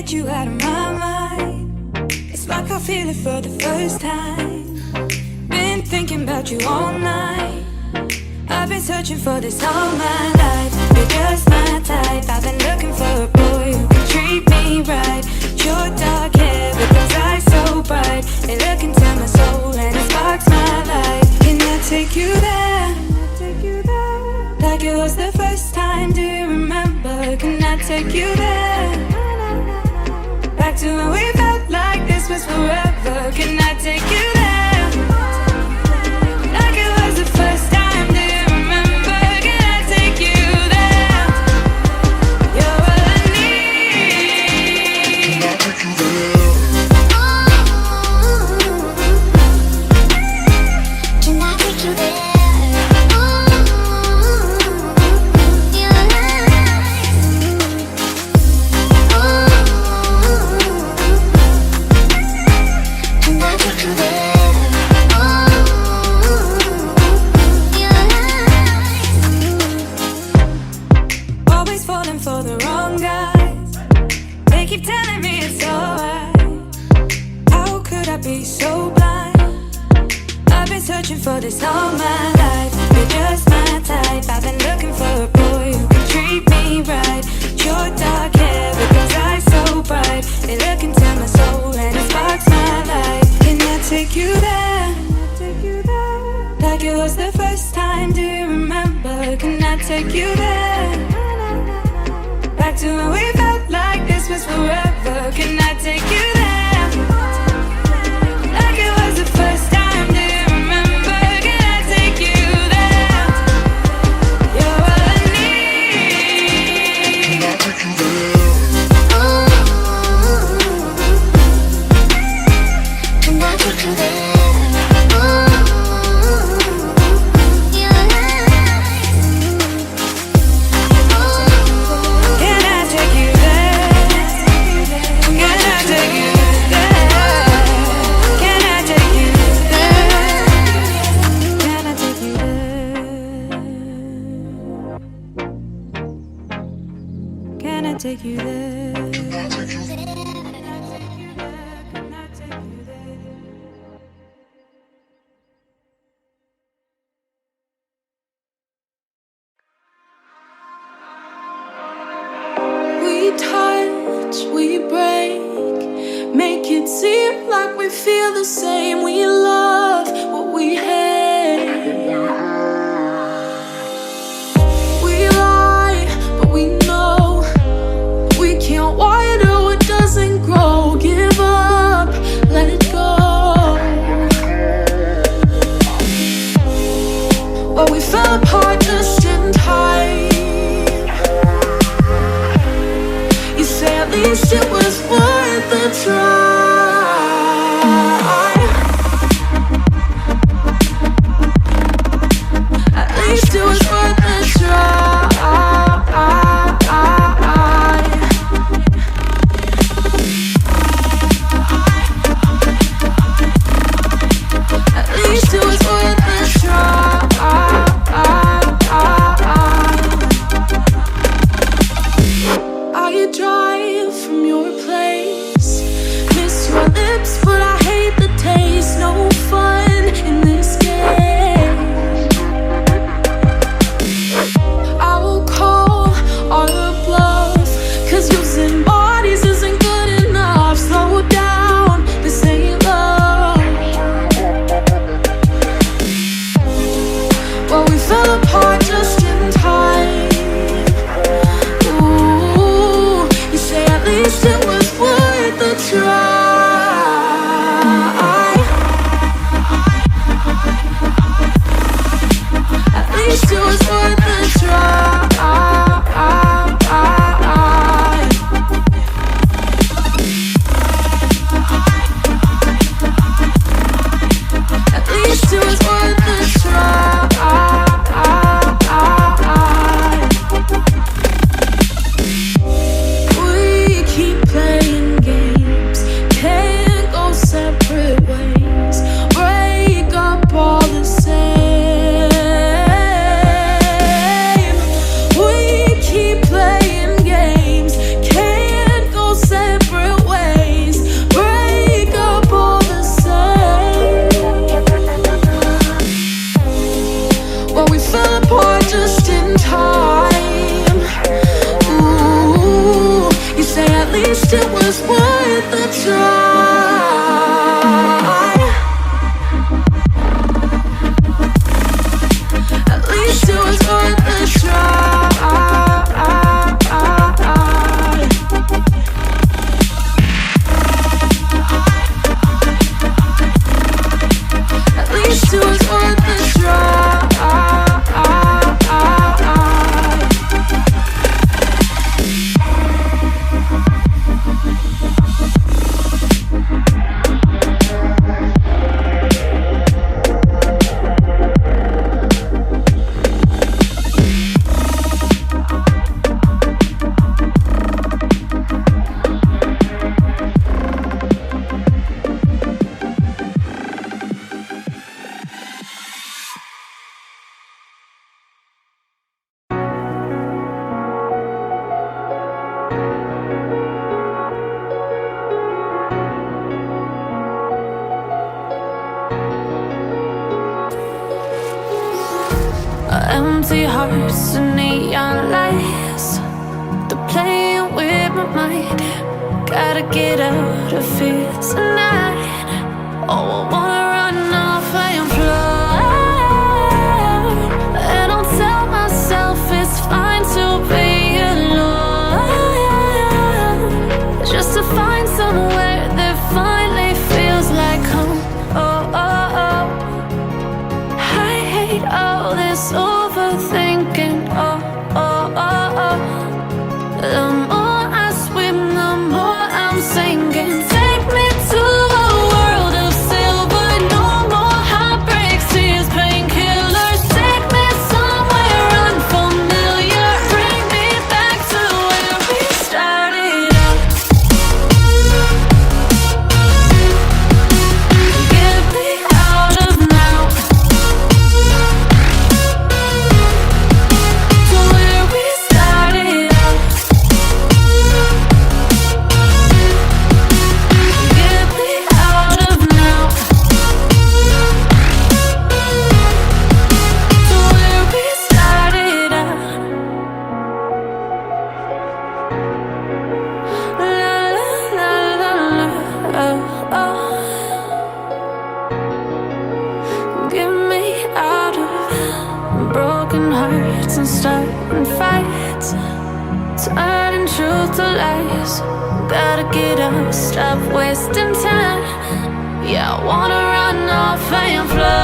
get you out of my mind. It's like I feel it for the first time. Been thinking about you all night. I've been searching for this all my life. You're just my type. I've been looking for a boy who can treat me right. Your dark hair with those eyes so bright, they look into my soul and it sparks my life. Can I take you there? Like it was the first time, do you remember? Can I take you there? Back to when we felt like this was forever. Can I take you there? Like it was the first time, do you remember? Can I take you there? You're all I need. Can I take you there? Can I take you there? Keep telling me it's alright. How could I be so blind? I've been searching for this all my life. You're just my type. I've been looking for a boy who can treat me right. Your dark hair with those eyes so bright, they look into my soul and it sparks my life. Can I take you there? Like it was the first time, do you remember? Can I take you there? Back to when we felt like this was forever. Can I take you there? Like it was the first time, do you remember? Can I take you there? You're all I need. Can I take you there? Can I take you there? Take you there. We touch, we break, make it seem like we feel the same. We love what we hate. We lie, but we know we can't water what doesn't grow. Give up, let it go. Well, we fell apart just in time. You say at least it was worth a try. Empty hearts and neon lights, they're playing with my mind. Gotta get out of here tonight. Oh, I wanna run off and fly, and I'll tell myself it's fine to be alone, just to find somewhere that finally feels like home. Oh, oh, oh. I hate all this overthinking. Oh, oh, oh, oh. The more I swim, the more I'm sinking. Take me to a world of silver. No more heartbreaks, tears, painkillers. Take me somewhere unfamiliar. Bring me back to where we started out. Get me out of now, to where we started out. Get me out of now, to where we started out. La la la la la, oh, oh. Get me out of broken hearts and starting fights, turning truth to lies. Gotta get up, stop wasting time. Yeah, I wanna run off and fly.